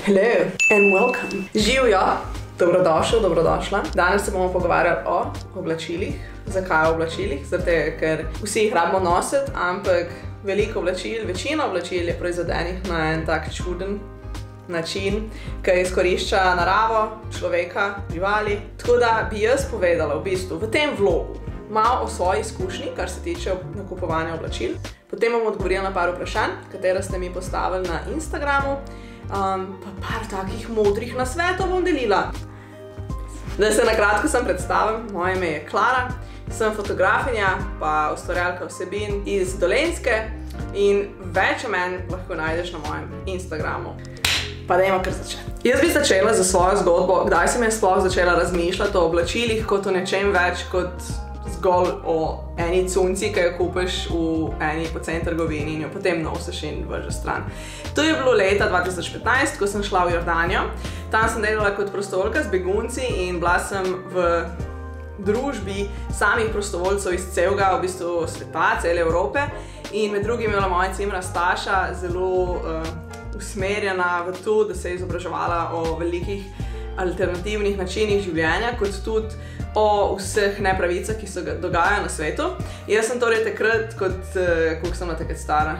Hello and welcome. Živjo, dobrodošel, dobrodošla. Danes se bomo pogovarjali o oblačilih. Zakaj o oblačilih? Zato, ker vsi jih rabimo nositi, ampak veliko oblačil, večina oblačil je proizvedenih na en tak čuden način, ki izkorišča naravo, človeka, živali. Tako da bi jaz povedala v bistvu v tem vlogu malo o svoji izkušnji, kar se tiče nakupovanja oblačil. Potem bom odgovorila na par vprašanj, katera ste mi postavili na Instagramu. Pa par takih modrih nasvetov bom delila. Da se na kratko sem predstavim, moje ime je Klara, sem fotografinja pa ustvarjalka vsebin iz Dolenjske in več o meni lahko najdeš na mojem Instagramu. Pa dajmo kar začeti. Jaz bi začela za svojo zgodbo, kdaj sem jaz sploh začela razmišljati o oblačilih kot o nečem več kot zgolj o eni cunci, ki jo kupiš v eni poceni trgovini in jo potem nosiš in vržeš stran. To je bilo leta 2015, ko sem šla v Jordanijo. Tam sem delala kot prostovoljka z begunci in bila sem v družbi samih prostovoljcev iz celega v bistvu sveta, cele Evrope. In med drugim je bila moja cimra Staša zelo usmerjena v to, da se je izobraževala o velikih alternativnih načinih življenja, kot tudi o vseh nepravicah, ki se dogajajo na svetu. Jaz sem torej takrat, koliko sem bila takrat stara?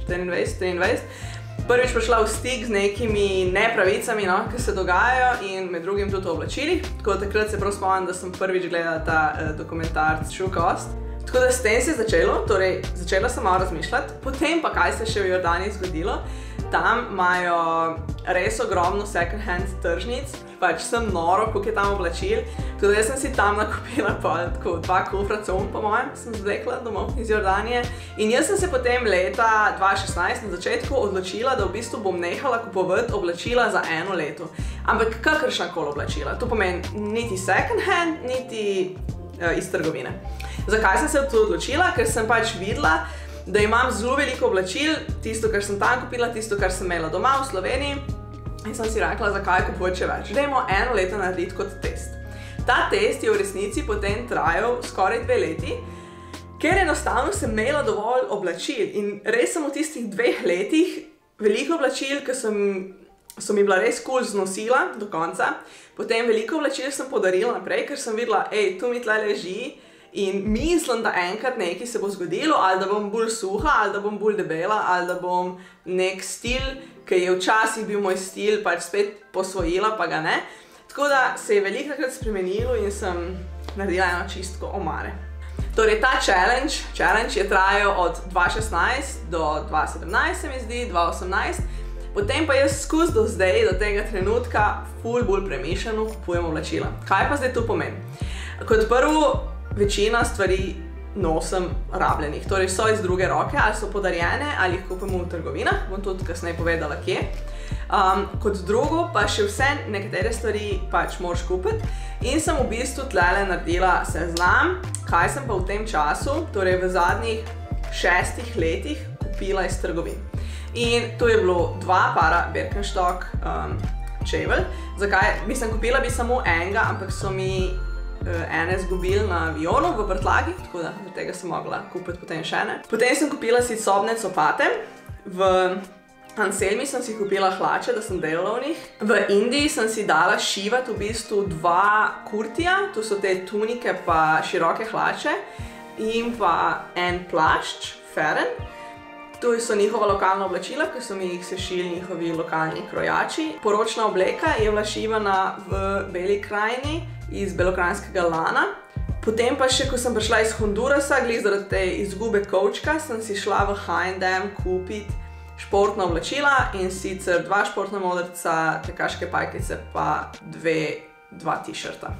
24, 23. Prvič prišla v stik z nekimi nepravicami, ki se dogajajo in med drugim tudi o oblačilih. Tako takrat se prav spomnim, da sem prvič gledala ta dokumentarc True Cost. Tako da s tem se je začelo, torej začela sem malo razmišljati. Potem pa kaj se še v Jordaniji zgodilo. Tam imajo res ogromno second hand tržnic, pač sem noro, koliko je tam oblačil. Tako da jaz sem si tam nakupila tako 2 kufra com, po mojem, sem zvlekla domov iz Jordanije. In jaz sem se potem leta 2016 na začetku odločila, da v bistvu bom nehala kupovati oblačila za 1 leto. Ampak kakršnakoli oblačila. To pomeni niti second hand, niti iz trgovine. Zakaj sem se to odločila? Ker sem pač videla, da imam zelo veliko oblačil, tisto, kar sem tam kupila, tisto, kar sem imela doma v Sloveniji. In sem si rekla, zakaj kupovati še več. Dajmo 1 leto narediti kot test. Ta test je v resnici potem trajal skoraj 2 leti, ker enostavno sem imela dovolj oblačil. In res sem v tistih 2 letih veliko oblačil, ki so mi bila res cool znosila do konca. Potem veliko oblačil sem podarila naprej, ker sem videla, tu mi tle leži in mislim, da enkrat nekaj se bo zgodilo, ali da bom bolj suha, ali da bom bolj debela, ali da bom nek stil, ki je včasih bil moj stil, pač spet posvojila, pa ga ne. Tako da se je velikokrat spremenilo in sem naredila eno čistko omare. Torej, ta challenge je trajal od 2016 do 2017, se mi zdi, 2018. Potem pa jaz skozi do zdaj, do tega trenutka, ful bolj premišljeno kupujem oblačila. Kaj pa zdaj to pomeni? Kot prvo, večina stvari nosim rabljenih. Torej, so iz druge roke, ali so podarjene, ali jih kupimo v trgovinah. Bom tudi kasneje povedala, kje. Kot drugo, pa še vse nekatere stvari pač moraš kupiti. In sem v bistvu tlele naredila seznam, kaj sem pa v tem času, torej v zadnjih 6 letih, kupila iz trgovin. In to je bilo 2 para Birkenstock čevelj. Zakaj? Kupila bi samo enega, ampak so mi ene zgubili na avionu v prtljagi, tako da od tega sem mogla kupiti potem še ene. Potem sem kupila si sobne copate. V Anselmi sem si kupila hlače, da sem delala v njih. V Indiji sem si dala šivati v bistvu 2 kurtija, to so te tunike pa široke hlače in pa en plašč, feren. To so njihova lokalna oblačila, ki so mi jih sešili njihovi lokalni krojači. Poročna obleka je bila šivana v Beli krajini iz belokranjskega lana. Potem pa še, ko sem prišla iz Hondurasa, glih zaradi te izgube kovčka, sem si šla v H&M kupiti športna oblačila in sicer 2 športna modrca, tekaške pajkice pa 2 t-shirta.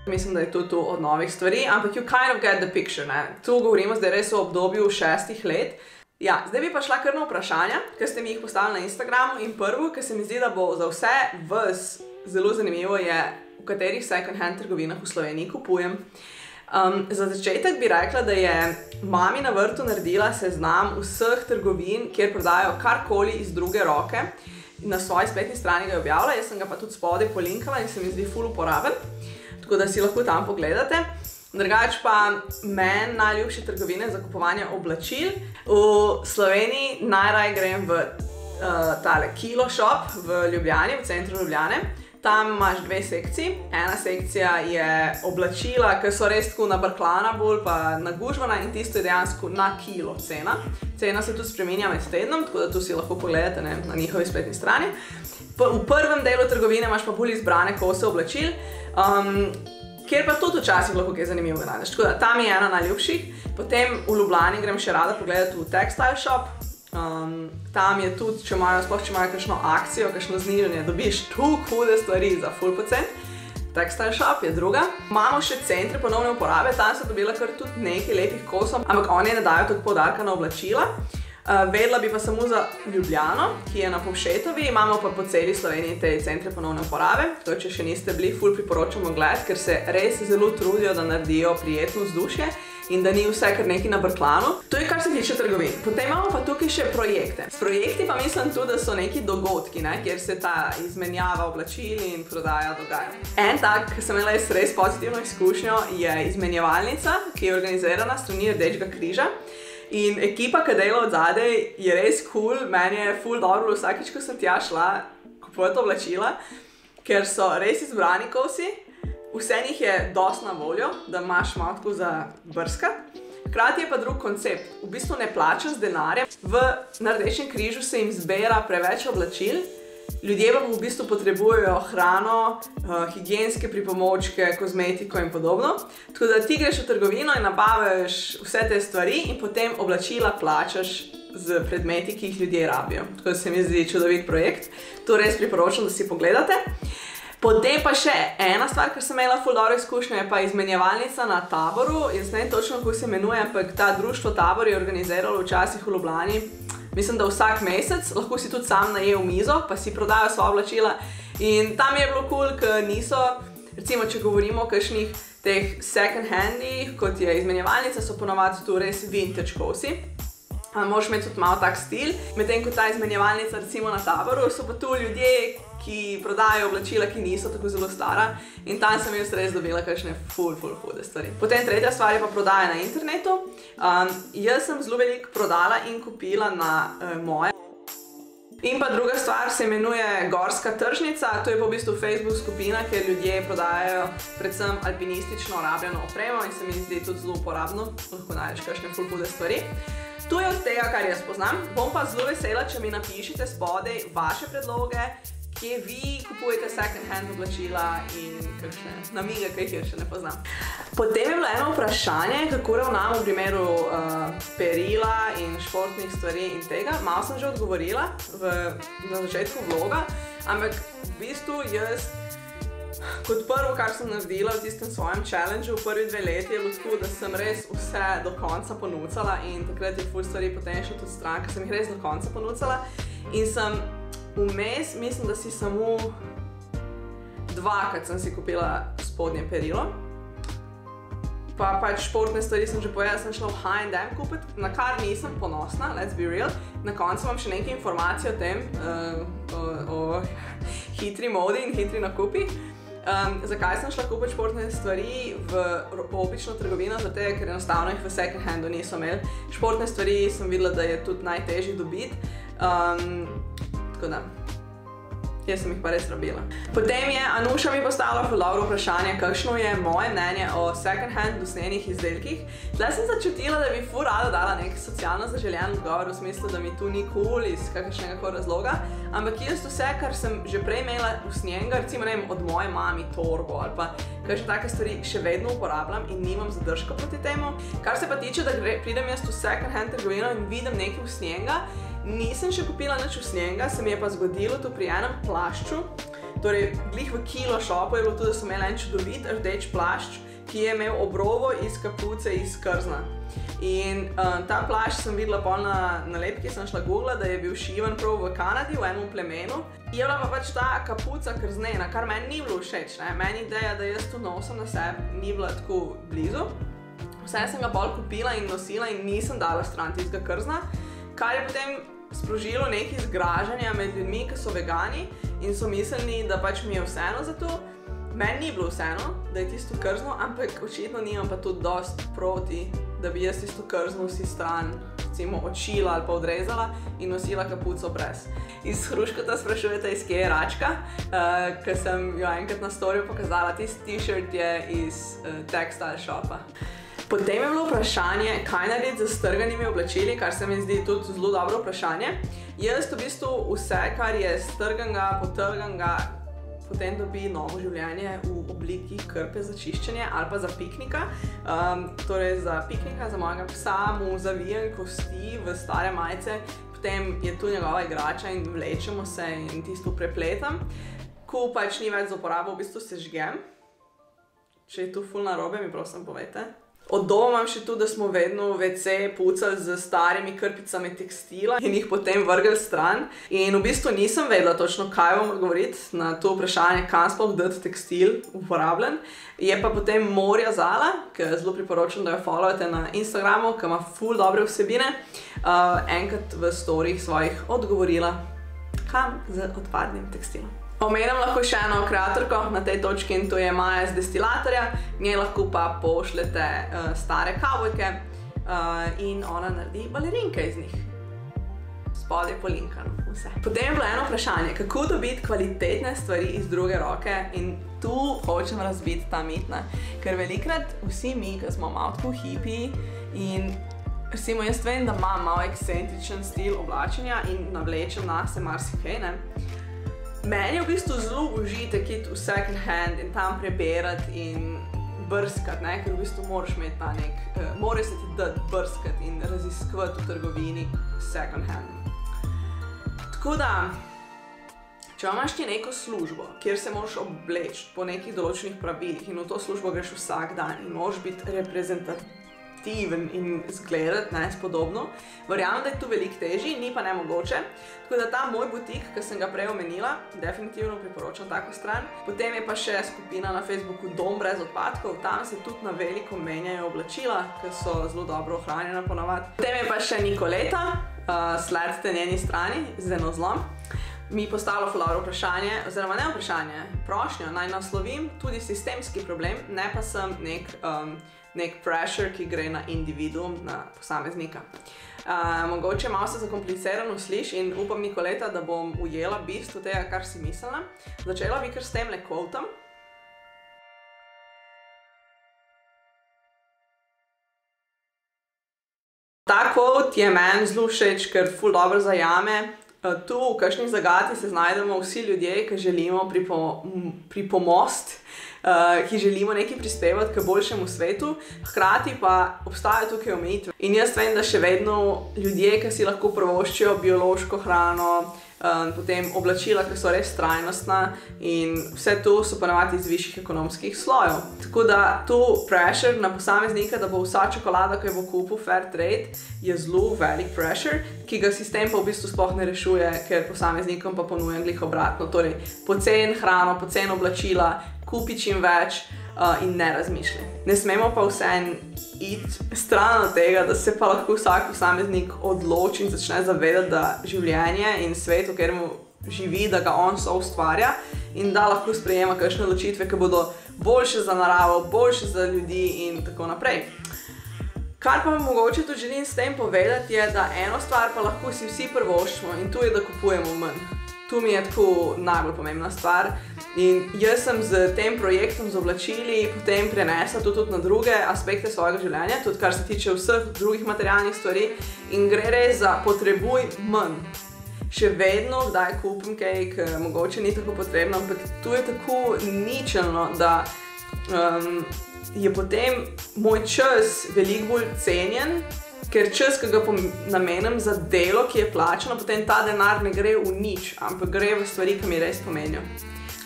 Mislim, da je to od novih stvari, ampak you kind of get the picture, ne? Tu govorimo zdaj res o obdobju 6 let. Ja, zdaj bi pa šla kar na vprašanja, ki ste mi jih postavili na Instagramu in prvo, ki se mi zdi, da bo za vse vas zelo zanimivo je, v katerih second hand trgovinah v Sloveniji kupujem. Za začetek bi rekla, da je mami na vrtu naredila seznam vseh trgovin, kjer prodajajo karkoli iz druge roke. Na svoji spletni strani ga je objavila, jaz sem ga pa tudi spodaj polinkala in se mi zdi ful uporaben. Tako da si lahko tam pogledate. Drugače pa meni najljubše trgovine za kupovanje oblačil. V Sloveniji najraje grem v tale Kilo Shop v Ljubljani, v centru Ljubljane. Tam imaš dve sekciji. Ena sekcija je oblačila, ki so res tako nabrklana bolj pa nagužvana in tisto je dejansko na kilo cena. Cena se tudi spreminja med tednom, tako da tu si lahko pogledate na njihovi spletni strani. V prvem delu trgovine imaš pa bolj izbrane kose oblačil, kjer pa tudi včasih lahko kaj zanimivega najdeš. Tako da tam je ena najljubših. Potem v Ljubljani grem še rada pogledati v Textile Shop. Tam je tudi, če imajo kakšno akcijo, kakšno znižanje, dobiš tu hude stvari za ful pocen. Textile Shop je druga. Imamo še centre ponovne uporabe, tam sem dobila kar tudi nekaj lepih kosov, ampak oni ne dajo toliko poudarka na oblačila. Vedela bi pa samo za Ljubljano, ki je na Povšetovi, imamo pa po celi Sloveniji te centre ponovne uporabe. To, če še niste bili, ful priporočamo gledati, ker se res zelo trudijo, da naredijo prijetno vzdušje in da ni vse kar nekaj nabrklano. To je kar se tiče trgovin. Potem imamo pa tukaj še projekte. S projekti pa mislim tudi, da so neki dogodki, kjer se ta izmenjava oblačil in prodaja dogaja. En tak, ki sem imela res pozitivno izkušnjo, je izmenjevalnica, ki je organizirana s strani Rdečega križa. In ekipa, ki dela od zadaj, je res cool. Meni je ful dobro vsakič, ko sem tja šla kupovati oblačila, ker so res izbrani kosi. Vse njih je dosti na voljo, da imaš malo tako za brskati. Hkrati je pa drug koncept. V bistvu ne plačaš z denarjem. Na Rdečem križu se jim zbira preveč oblačil. Ljudje pa v bistvu potrebujejo hrano, higienske pripomočke, kozmetiko in podobno. Tako da ti greš v trgovino in nabaviš vse te stvari in potem oblačila plačaš z predmeti, ki jih ljudje rabijo. Tako da se mi zdi čudovit projekt. To res priporočam, da si pogledate. Potem pa še ena stvar, ker sem imela ful dobro izkušnjo, je pa izmenjevalnica na Taboru. Jaz ne vem točno, kako se imenuje, ampak ta društvo Tabor je organiziralo včasih v Ljubljani. Mislim, da vsak mesec, lahko si tudi sam najel mizo, pa si prodajo svoja oblačila. In tam je bilo cool, ker niso, recimo, če govorimo o kakšnih teh second handih, kot je izmenjevalnica, so ponovadi tu res vintage kosi. Moraš imeti tudi malo tak stil. Medtem ko ta izmenjevalnica, recimo na Taboru, so pa tu ljudje, ki prodajajo oblačila, ki niso tako zelo stara. In tam sem jaz res dobila kakšne ful hude stvari. Potem tretja stvar je pa prodaja na internetu. Jaz sem zelo veliko prodala in kupila na moje. In pa druga stvar se imenuje Gorska tržnica. To je pa v bistvu Facebook skupina, kjer ljudje prodajajo predvsem alpinistično rabljeno opremo in se mi zdi tudi zelo uporabno. Lahko najdeš kakšne ful hude stvari. To je od tega, kar jaz poznam. Bom pa zelo vesela, če mi napišete spodaj vaše predloge, kje vi kupujete second hand oblačila in kakšne namige, ki jih še ne poznam. Potem je bilo eno vprašanje, kako ravnam v primeru perila in športnih stvari in tega. Malo sem že odgovorila na začetku vloga, ampak v bistvu jaz kot prvo, kar sem naredila v tistem svojem challengeu v prvi 2 leti, je bilo tako, da sem res vse do konca ponucala in takrat je ful stvari potem šlo tudi stran, ker sem jih res do konca ponucala in sem vmes, mislim, da si samo 2krat sem si kupila spodnje perilo. Pa pač športne stvari sem že povedala, sem šla v H&M kupiti, na kar nisem ponosna, let's be real. Na koncu imam še nekaj informacij o tem, o hitri modi in hitri nakupi. Zakaj sem šla kupiti športne stvari v obično trgovino? Zato, ker enostavno jih v second handu niso imeli. Športne stvari sem videla, da je tudi najtežje dobiti. Tako da, jaz sem jih pa res rabila. Potem je Anuša mi postavila ful dobro vprašanje, kakšno je moje mnenje o second hand usnjenih izdelkih. Tle sem začutila, da bi ful rada dala nek socialno zaželjen odgovor v smislu, da mi tu ni cool iz kakšnega razloga, ampak jaz vse, kar sem že prej imela usnjenega, recimo ne vem, od moje mami torbo ali pa kakšne take stvari še vedno uporabljam in nimam zadržka proti temu. Kar se pa tiče, da pridem jaz v second hand trgovino in vidim nekaj usnjenega, nisem še kupila nič usnjenega, se mi je pa zgodilo tu pri enem plašču. Torej, glih v Kilo Shopu je bilo tudi, da sem imela en čudovit rdeč plašč, ki je imel obrovo iz kapuce iz krzna. In ta plašč sem videla pol na nalepki, sem šla googla, da je bil šivan prav v Kanadi, v enem plemenu. Je bila pa pač ta kapuca krznena, kar meni ni bilo všeč. Meni ideja, da jaz to nosim na sebi, ni bila tako blizu. Vse sem ga pol kupila in nosila in nisem dala stran tistega krzna, kar je potem sprožilo nekaj zgražanja med ljudmi, ki so vegani in so mislili, da pač mi je vseeno za to. Meni ni bilo vseeno, da je tisto krzno, ampak očitno nimam pa tudi dost proti, da bi jaz tisto krzno si stran, recimo, odšila ali pa odrezala in nosila kapuco brez. Iz Hruškota sprašujete, iz kje je račka, ker sem jo enkrat na storju pokazala, tisti t-shirt je iz textile shopa. Potem je bilo vprašanje, kaj narediti z strganimi oblačili, kar se mi zdi tudi zelo dobro vprašanje. Jaz v bistvu vse, kar je strganga, potrganga, potem dobi novo življenje v obliki krpe za čiščenje ali pa za piknika. Torej za piknika, za mojega psa, mu zavijem kosti v stare majice, potem je tu njegova igrača in vlečemo se in tisto prepletam. Ko pač ni več za uporabo, v bistvu sežgem. Če je tu ful narobe, mi prosim povejte. Od doma imam še tu, da smo vedno WC pucali z starimi krpicami tekstila in jih potem vrgli stran. In v bistvu nisem vedela točno, kaj vam odgovoriti na to vprašanje, kam sploh dati tekstil uporabljen. Je pa potem Morja Zala, ki zelo priporočam, da jo followate na Instagramu, ki ima ful dobre vsebine, enkrat v storih svojih odgovorila, kam z odpadnim tekstilom. Omenjam lahko še eno kreatorko na tej točki in to je Maja z Destilatorja. Njej lahko pa pošljete stare kavbojke in ona naredi balerinke iz njih. Spodaj polinkano vse. Potem je bilo eno vprašanje, kako dobiti kvalitetne stvari iz druge roke in tu hočem razbiti ta mit, ker velikrat vsi mi, ki smo malo tako hipi in recimo jaz vem, da imam malo ekscentričen stil oblačenja in navlečem nase marsikaj, ne. Meni je v bistvu zelo užitek iti v second hand in tam preberati in brskati, ker v bistvu moraš imeti ta moraš se ti dati brskati in raziskovati v trgovini second hand. Tako da, če imaš ti neko službo, kjer se moraš obleči po nekih določenih pravilih in v to službo greš vsak dan in moraš biti reprezentativen in zgledati, spodobno, verjamem, da je tu veliko težji, ni pa nemogoče. Tako da ta moj butik, ki sem ga prej omenila, definitivno priporočam tako stran. Potem je pa še skupina na Facebooku Dom brez odpadkov, tam se tudi na veliko menjajo oblačila, ki so zelo dobro ohranjena ponavadi. Potem je pa še Nikoleta, sledite njeni strani, z eno zlom. Mi postavlja ful dobro vprašanje, oziroma ne vprašanje, prošnjo, naj naslovim tudi sistemski problem, ne pa sem nek pressure, ki gre na individuum, na posameznika. Mogoče malo se zakomplicirano sliši in upam, Nikoleta, da bom ujela bistvo tega, kar si mislila. Začela bi kar s temle quotem. Ta quote je meni zelo všeč, ker ful dobro zajame. Tu v kakšnih zagati se znajdemo vsi ljudje, ki želimo pripomosti, ki želimo nekaj prispevati k boljšemu svetu, hkrati pa obstajajo tukaj omejitve. In jaz vem, da še vedno ljudje, ki si lahko privoščijo biološko hrano, potem oblačila, ki so res trajnostna in vse to so ponavadi iz višjih ekonomskih slojev. Tako da tu pressure na posameznika, da bo vsa čokolada, ki jo bo kupil fair trade, je zelo velik pressure, ki ga sistem pa v bistvu sploh ne rešuje, ker posameznikom pa ponujem glih obratno. Torej, poceni hrano, poceni oblačila, kupi čim več in ne razmišljaj. Ne smemo pa vseeno iti stran od tega, da se pa lahko vsak posameznik odloči in začne zavedati, da življenje in svet, v katerem živi, da ga on soustvarja in da lahko sprejema kakšne odločitve, ki bodo boljše za naravo, boljše za ljudi in tako naprej. Kar pa mogoče tudi želim s tem povedati je, da eno stvar pa lahko si vsi privoščimo in to je, da kupujemo manj. Tu mi je tako najbolj pomembna stvar in jaz sem z tem projektom z oblačili potem prenesla tudi na druge aspekte svojega življenja, tudi kar se tiče vseh drugih materialnih stvari in gre res za potrebuj manj. Še vedno, kdaj kupim kaj, ki mogoče ni tako potrebno, ampak tu je tako ničelno, da je potem moj čas veliko bolj cenjen, ker čas, ki ga namenim za delo, ki je plačano, potem ta denar ne gre v nič, ampak gre v stvari, ki mi res pomenijo.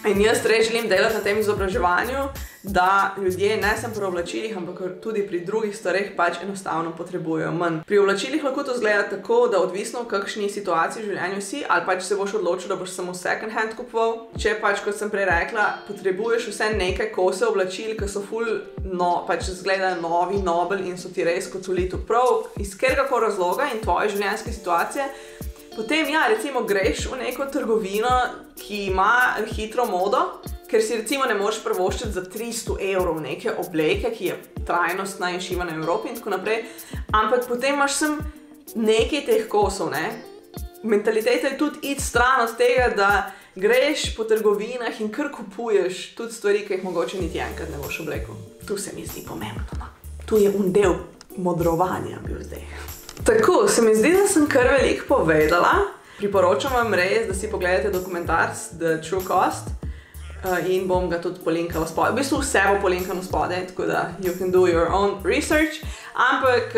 In jaz res želim delati na tem izobraževanju, da ljudje ne samo pri oblačilih, ampak tudi pri drugih stvareh pač enostavno potrebujejo manj. Pri oblačilih lahko to izgleda tako, da odvisno v kakšni situaciji v življenju si, ali pač se boš odločil, da boš samo second hand kupoval. Če pač, kot sem prej rekla, potrebuješ vse nekaj kose oblačil, ki so ful, pač izgledajo novi, nobel in so ti res kot ulitu prav, iz katerega razloga in tvoje življenjske situacije, potem ja, recimo greš v neko trgovino, ki ima hitro modo ker si recimo ne moreš privoščiti za 300 € neke obleke, ki je trajnostna in šivana v Evropi in tako naprej, ampak potem imaš sem nekaj teh kosov, ne? Mentaliteta je tudi iti stran od tega, da greš po trgovinah in kar kupuješ tudi stvari, ki jih mogoče niti enkrat ne boš oblekel. Tu se mi zdi pomembno, no. Tu je del modrovanja bil zdaj. Tako, se mi zdi, da sem kar veliko povedala. Priporočam vam res, da si pogledate dokumentarc The True Cost in bom ga tudi polinkala spodaj. V bistvu vse bo polinkano spodaj, tako da you can do your own research. Ampak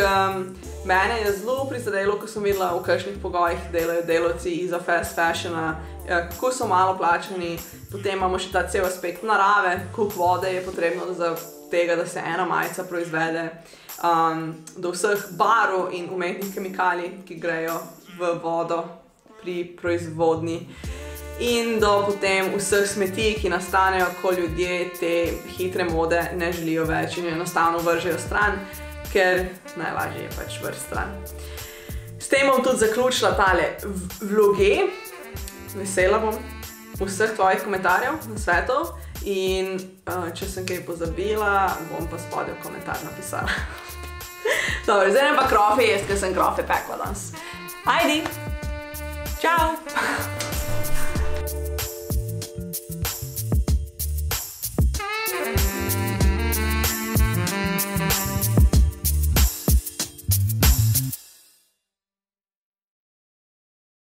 mene je zelo prizadelo, ko sem videla, v kakšnih pogojih delajo delavci iza fast fashiona, kako so malo plačani, potem imamo še ta cel aspekt narave, koliko vode je potrebno za tega, da se ena majica proizvede, do vseh barv in umetnih kemikalij, ki grejo v vodo pri proizvodnji. In do potem vseh smeti, ki nastanejo, ko ljudje te hitre mode ne želijo več in jo enostavno vržejo stran, ker najlažje je pač vrsti stran. S tem bom tudi zaključila tale vloge. Vesela bom vseh tvojih komentarjev, nasvetov in če sem kaj pozabila, bom pa spodaj v komentar napisala. Dobro, zdaj ne pa krofe jest, ker sem krofe pekla danes. Ajdi! Čau!